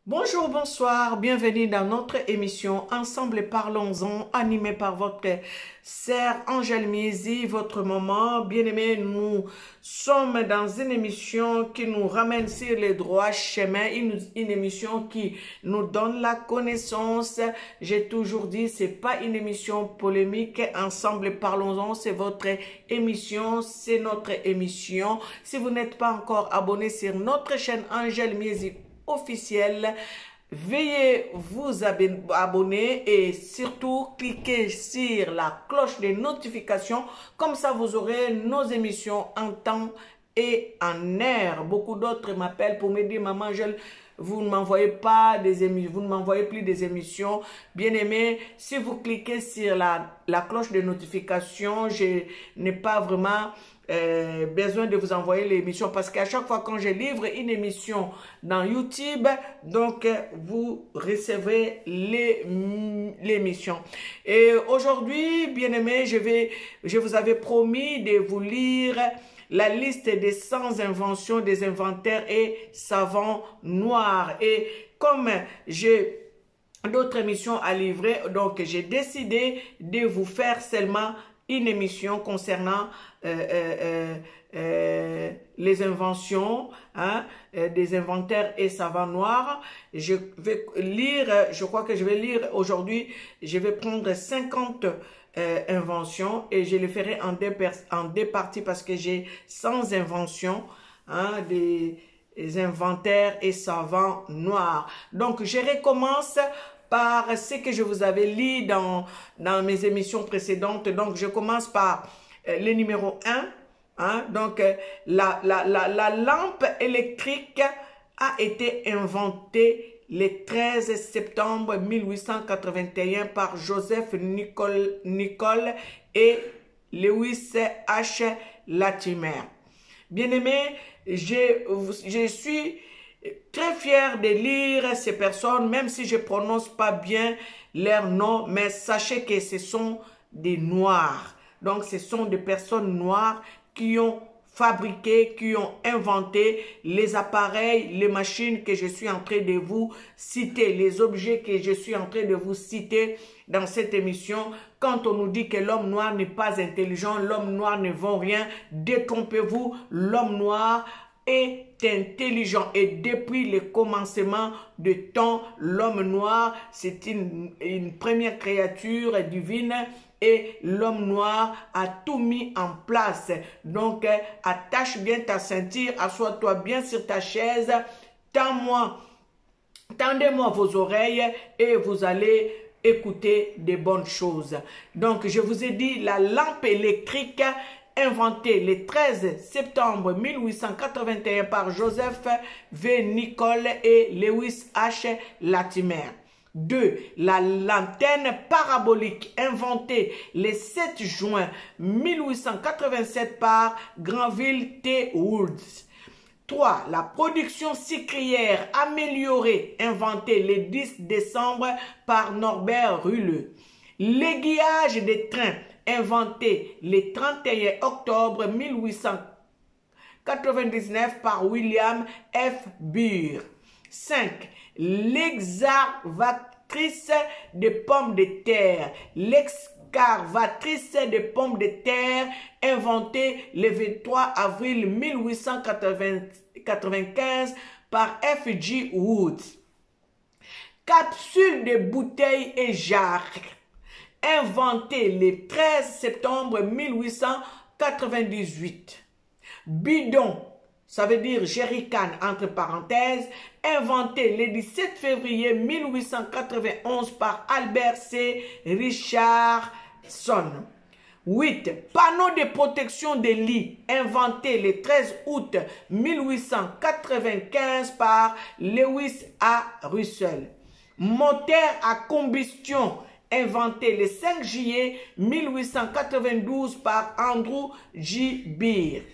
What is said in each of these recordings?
Bonjour, bonsoir, bienvenue dans notre émission Ensemble et parlons-en, animée par votre sœur Angèle Miezi, votre maman. Bien-aimés, nous sommes dans une émission qui nous ramène sur les droits chemins, une émission qui nous donne la connaissance. J'ai toujours dit, c'est pas une émission polémique. Ensemble et parlons-en, c'est votre émission, c'est notre émission. Si vous n'êtes pas encore abonné sur notre chaîne Angèle Miezi officiel, veuillez vous abonner et surtout cliquer sur la cloche des notifications, comme ça vous aurez nos émissions en temps et en heure. Beaucoup d'autres m'appellent pour me dire: maman, vous ne m'envoyez pas des émissions, vous ne m'envoyez plus des émissions. Bien aimé, si vous cliquez sur la cloche de notification, je n'ai pas vraiment besoin de vous envoyer l'émission, parce qu'à chaque fois quand je livre une émission dans YouTube, donc vous recevez l'émission. Et aujourd'hui, bien aimé, je vous avais promis de vous lire la liste des 100 inventions des inventaires et savants noirs. Et comme j'ai d'autres émissions à livrer, donc j'ai décidé de vous faire seulement une émission concernant les inventions des inventaires et savants noirs. Je vais lire, je crois que je vais lire aujourd'hui, je vais prendre 50 inventions et je les ferai en deux parties, parce que j'ai 100 inventions des inventaires et savants noirs. Donc je recommence par ce que je vous avais lu dans mes émissions précédentes. Donc je commence par le numéro 1. Donc la lampe électrique a été inventée le 13 septembre 1881 par Joseph Nicole et Lewis H. Latimer. Bien-aimé, je suis très fier de lire ces personnes, même si je ne prononce pas bien leur nom, mais sachez que ce sont des Noirs. Donc, ce sont des personnes noires qui ont fabriqué, qui ont inventé les appareils, les machines que je suis en train de vous citer, les objets que je suis en train de vous citer dans cette émission. Quand on nous dit que l'homme noir n'est pas intelligent, l'homme noir ne vaut rien, détrompez-vous, l'homme noir est intelligent. Et depuis le commencement de temps, l'homme noir, c'est une première créature divine. Et l'homme noir a tout mis en place. Donc, attache bien ta ceinture, assois-toi bien sur ta chaise, tendez-moi vos oreilles et vous allez écouter des bonnes choses. Donc, je vous ai dit, la lampe électrique inventée le 13 septembre 1881 par Joseph V. Nicole et Lewis H. Latimer. 2. La lanterne parabolique inventée le 7 juin 1887 par Granville T. Woods. 3. La production sucrière améliorée inventée le 10 décembre par Norbert Rulleux. L'aiguillage des trains inventé le 31 octobre 1899 par William F. Burr. 5. L'excavatrice de pommes de terre. L'excavatrice de pommes de terre inventée le 23 avril 1895 par F. G. Woods. Capsule de bouteilles et jarres inventée le 13 septembre 1898. Bidon, ça veut dire jerrycan entre parenthèses, inventé le 17 février 1891 par Albert C. Richardson. 8. Panneau de protection des lits, inventé le 13 août 1895 par Lewis A. Russell. Moteur à combustion, inventé le 5 juillet 1892 par Andrew J. Beer.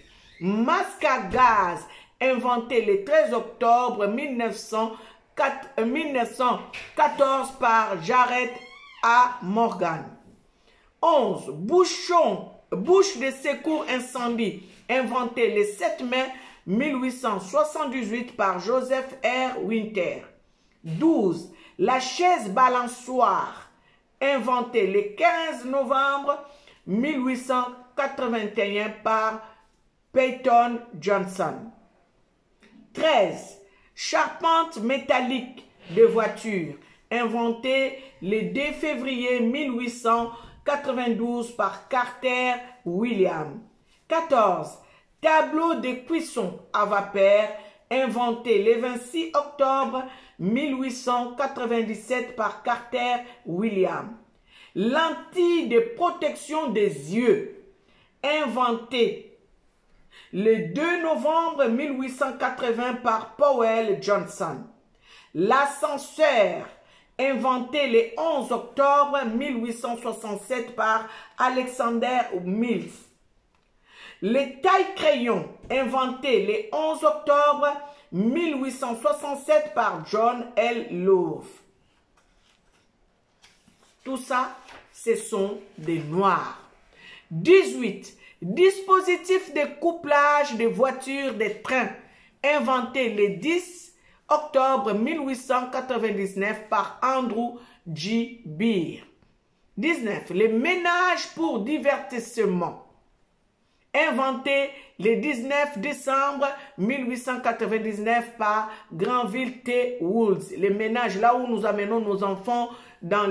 Masque à gaz, inventé le 13 octobre 1914 par Jared A. Morgan. 11. Bouche de secours incendie, inventé le 7 mai 1878 par Joseph R. Winter. 12. La chaise balançoire, inventée le 15 novembre 1881 par Peyton Johnson. 13. Charpente métallique de voiture, inventée le 2 février 1892 par Carter William. 14. Tableau de cuisson à vapeur, inventé le 26 octobre 1897 par Carter William. Lentille de protection des yeux, inventée le 2 novembre 1880 par Powell Johnson. L'ascenseur, inventé le 11 octobre 1867 par Alexander Mills. Le taille-crayon, inventé le 11 octobre 1867 par John L. Love. Tout ça, ce sont des noirs. 18. Dispositif de couplage de voitures de train, inventé le 10 octobre 1899 par Andrew G. Beer. 19. Les ménages pour divertissement, inventé le 19 décembre 1899 par Granville T. Woods. Les ménages, là où nous amenons nos enfants dans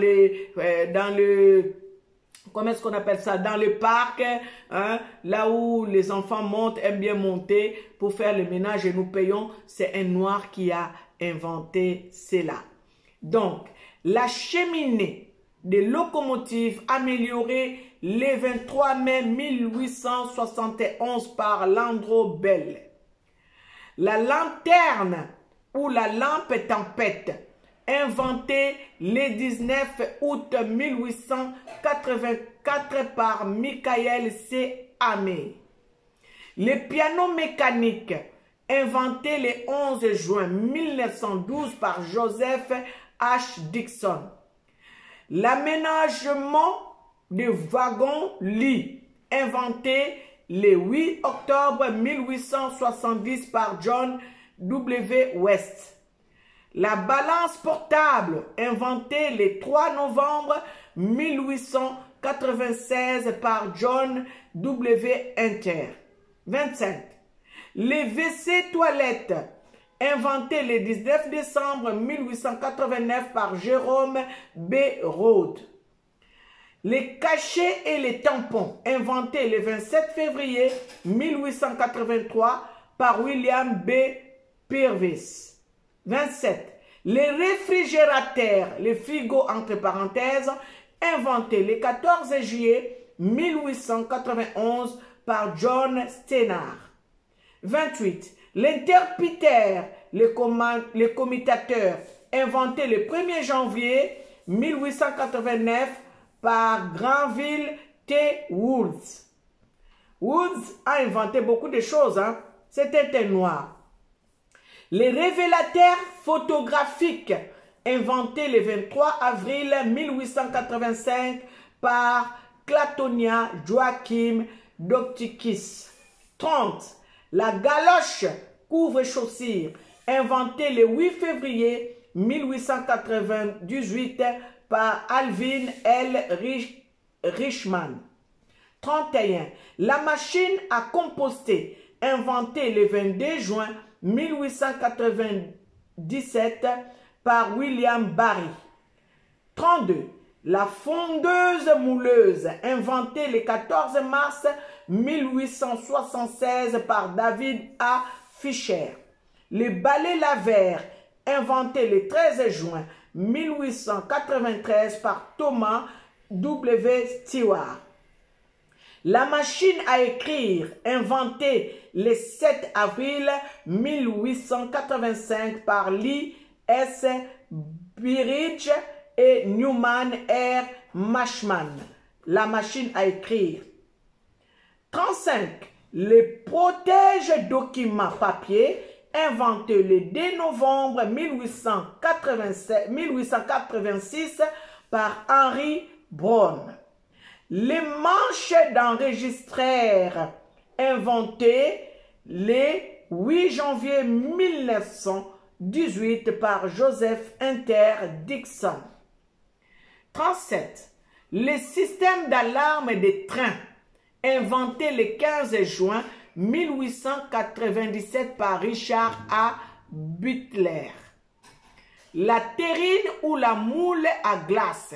comment est-ce qu'on appelle ça? Dans le parc, hein, là où les enfants montent, aiment bien monter pour faire le ménage et nous payons. C'est un noir qui a inventé cela. Donc, la cheminée des locomotives améliorée le 23 mai 1871 par Landreau Bell. La lanterne ou la lampe tempête, inventée le 19 août 1884 par Michael C. Amé. Le piano mécanique, inventé le 11 juin 1912 par Joseph H. Dixon. L'aménagement de wagons-lits, inventé le 8 octobre 1870 par John W. West. La balance portable, inventée le 3 novembre 1896 par John W. Hunter. 25. Les WC toilettes, inventé le 19 décembre 1889 par Jérôme B. Rhodes. Les cachets et les tampons, inventés le 27 février 1883 par William B. Purvis. 27. Les réfrigérateurs, les frigos entre parenthèses, inventés le 14 juillet 1891 par John Steinhardt. 28. L'interpiteur, les commutateurs, inventé le 1er janvier 1889 par Granville T. Woods. Woods a inventé beaucoup de choses, hein? C'était un noir. Les révélateurs photographiques, inventés le 23 avril 1885 par Clatonia Joachim Doctikis. 30. La galoche couvre-chaussure, inventée le 8 février 1898 par Alvin L. Richman. 31. La machine à composter, inventée le 22 juin 1897 par William Barry. 32. La fondeuse mouleuse, inventée le 14 mars 1876 par David A. Fisher. Le balai laveur, inventé le 13 juin 1893 par Thomas W. Stewart. La machine à écrire, inventée le 7 avril 1885 par Lee S. Burridge et Newman R. Mashman. La machine à écrire. 35. Le protège-documents papier, inventé le 2 novembre 1886 par Henry Brown. Les manches d'enregistreur, inventées le 8 janvier 1900 18 par Joseph Hunter Dixon. 37. Le système d'alarme des trains, inventé le 15 juin 1897 par Richard A. Butler. La terrine ou la moule à glace,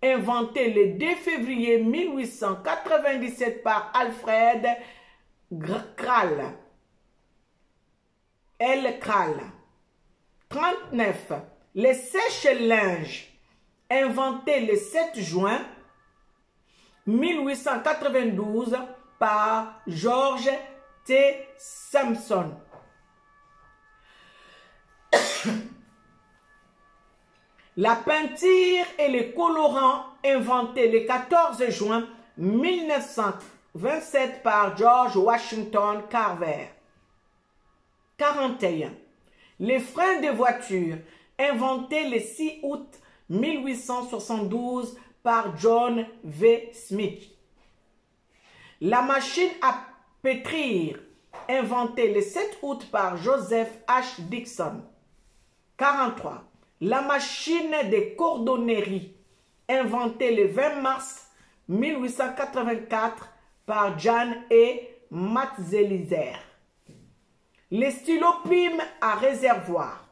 inventée le 2 février 1897 par Alfred Krall. L. Krall. 39. Le sèche-linge, inventé le 7 juin 1892 par George T. Sampson. La peinture et les colorants, inventés le 14 juin 1927 par George Washington Carver. 41. Les freins de voiture, inventés le 6 août 1872 par John V. Smith. La machine à pétrir, inventée le 7 août par Joseph H. Dixon. 43. La machine de cordonnerie, inventée le 20 mars 1884 par Jan E. Matzelizer. Le stylo plume à réservoir,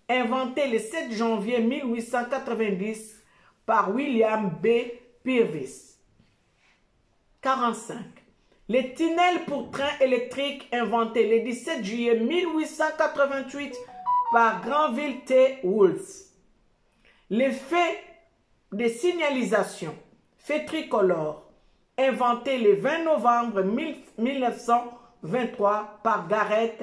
inventé le 7 janvier 1890 par William B. Purvis. 45. Les tunnels pour train électrique, inventé le 17 juillet 1888 par Granville T. Woolf. Les faits de signalisation, fait tricolore, inventé le 20 novembre 1923 par Garrett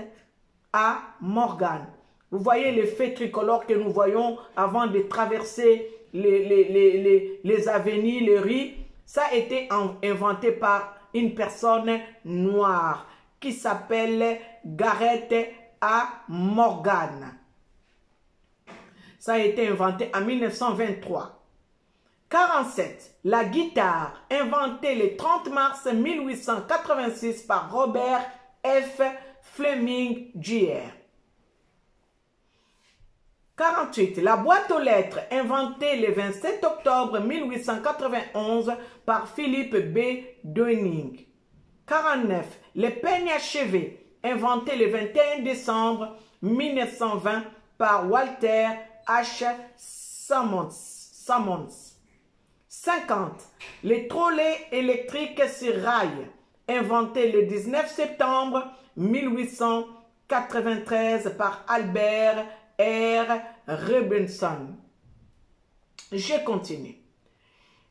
A. Morgan. Vous voyez les faits tricolores que nous voyons avant de traverser les avenues, les rues. Ça a été inventé par une personne noire qui s'appelle Garrett A. Morgan. Ça a été inventé en 1923. 47. La guitare, inventée le 30 mars 1886 par Robert F. Fleming Jr. 48. La boîte aux lettres, inventée le 27 octobre 1891 par Philippe B. Downing. 49. Le peigne à cheveux, inventé le 21 décembre 1920 par Walter H. Sammons. 50. Les trolleys électriques sur rail, inventé le 19 septembre 1893 par Albert R. Robinson. Je continue.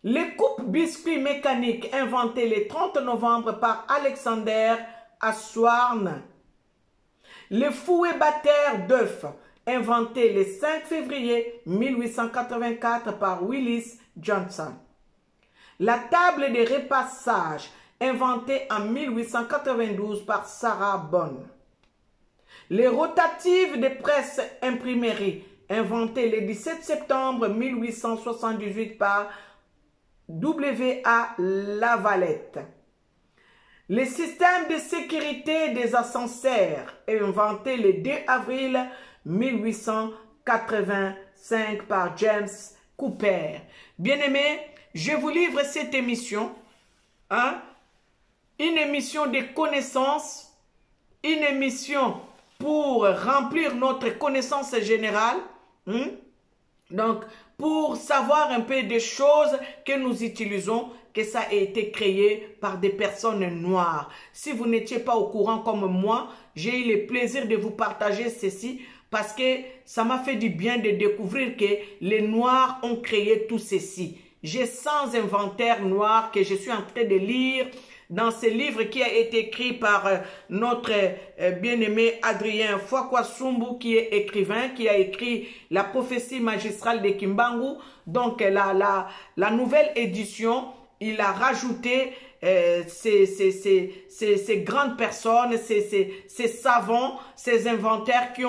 Les coupes biscuits mécaniques, inventées le 30 novembre par Alexander Aswarn. Le fouet batteur d'œufs, inventé le 5 février 1884 par Willis Johnson. La table de repassage, inventée en 1892 par Sarah Bond. Les rotatives de presse imprimerie, inventées le 17 septembre 1878 par W.A. Lavalette. Le système de sécurité des ascenseurs, inventé le 2 avril 1885 par James Cooper. Bien-aimés, je vous livre cette émission, une émission de connaissances, une émission pour remplir notre connaissance générale, donc pour savoir un peu des choses que nous utilisons, que ça a été créé par des personnes noires. Si vous n'étiez pas au courant comme moi, j'ai eu le plaisir de vous partager ceci parce que ça m'a fait du bien de découvrir que les Noirs ont créé tout ceci. J'ai 100 inventaires noirs que je suis en train de lire dans ce livre qui a été écrit par notre bien-aimé Adrien Fouakwasumbu, qui est écrivain, qui a écrit La prophétie magistrale de Kimbangu. Donc la nouvelle édition, il a rajouté ces grandes personnes, ces savants, ces inventaires qui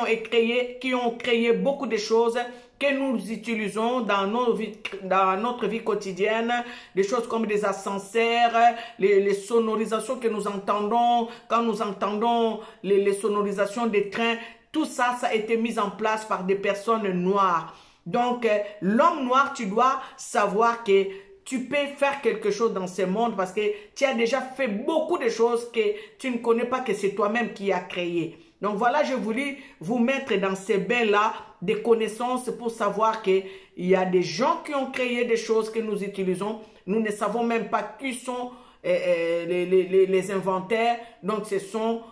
ont créé beaucoup de choses que nous utilisons dans notre vie quotidienne, des choses comme des ascenseurs, les sonorisations que nous entendons, quand nous entendons les sonorisations des trains, tout ça, ça a été mis en place par des personnes noires. Donc, l'homme noir, tu dois savoir que tu peux faire quelque chose dans ce monde parce que tu as déjà fait beaucoup de choses que tu ne connais pas, que c'est toi-même qui as créé. Donc voilà, je voulais vous mettre dans ces bains-là des connaissances pour savoir qu'il y a des gens qui ont créé des choses que nous utilisons. Nous ne savons même pas qui sont les inventaires. Donc ce sont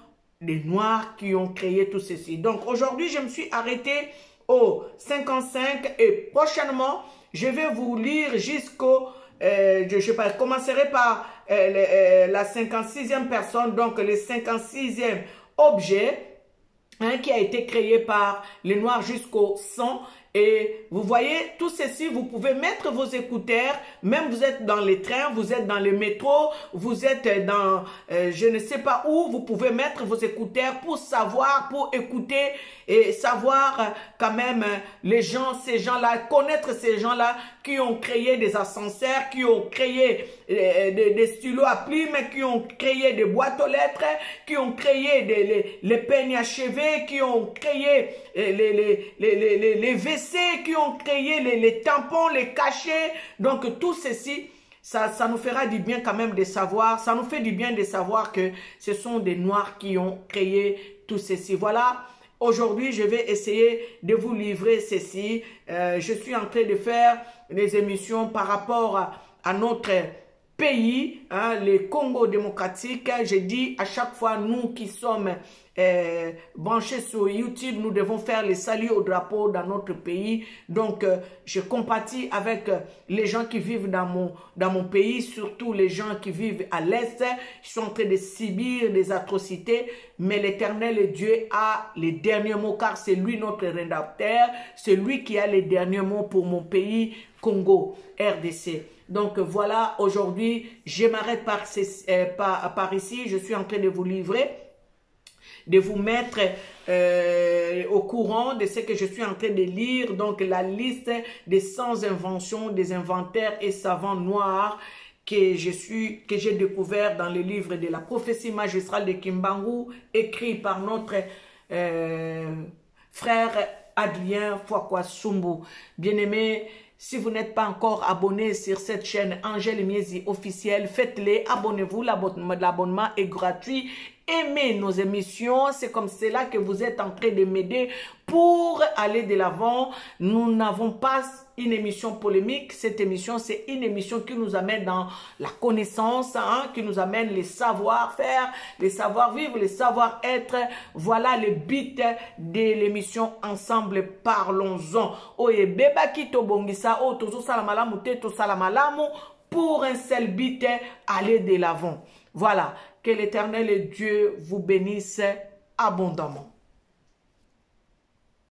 les Noirs qui ont créé tout ceci. Donc aujourd'hui, je me suis arrêté au 55 et prochainement, je vais vous lire jusqu'au... je commencerai par la 56e personne, donc le 56e objet qui a été créé par les Noirs jusqu'au 100. Et vous voyez, tout ceci, vous pouvez mettre vos écouteurs, même vous êtes dans les trains, vous êtes dans le métro, vous êtes dans je ne sais pas où, vous pouvez mettre vos écouteurs pour savoir, pour écouter et savoir quand même les gens, ces gens-là, connaître ces gens-là qui ont créé des ascenseurs, qui ont créé des stylos à plumes, qui ont créé des boîtes aux lettres, qui ont créé les peignes à cheveux, qui ont créé les WC, qui ont créé les tampons, les cachets. Donc tout ceci, ça nous fera du bien quand même de savoir, ça nous fait du bien de savoir que ce sont des Noirs qui ont créé tout ceci. Voilà, aujourd'hui je vais essayer de vous livrer ceci. Je suis en train de faire des émissions par rapport à notre pays, hein, le Congo démocratique. Je dis à chaque fois, nous qui sommes branchés sur YouTube, nous devons faire les saluts au drapeau dans notre pays. Donc, je compatis avec les gens qui vivent dans mon pays, surtout les gens qui vivent à l'Est. Ils sont en train de subir des atrocités, mais l'Éternel Dieu a les derniers mots, car c'est lui notre rédempteur, c'est lui qui a les derniers mots pour mon pays, Congo, RDC. Donc voilà, aujourd'hui, je m'arrête par ici. Je suis en train de vous livrer, de vous mettre au courant de ce que je suis en train de lire. Donc la liste des 100 inventions, des inventaires et savants noirs que j'ai découvert dans le livre de la prophétie magistrale de Kimbangu, écrit par notre frère Adrien Fouakwa Sumbu. Bien-aimé, si vous n'êtes pas encore abonné sur cette chaîne Angèle Miezi officielle, faites-le, abonnez-vous, l'abonnement est gratuit. Aimez nos émissions, c'est comme cela que vous êtes en train de m'aider pour aller de l'avant. Nous n'avons pas une émission polémique, cette émission c'est une émission qui nous amène dans la connaissance, hein, qui nous amène les savoir-faire, les savoir-vivre, les savoir-être. Voilà le but de l'émission Ensemble Parlons-en. Oye beba kito bongisa o tozo salamalamu te to salamalamu pour un seul but, aller de l'avant. Voilà. Que l'Éternel Dieu vous bénisse abondamment.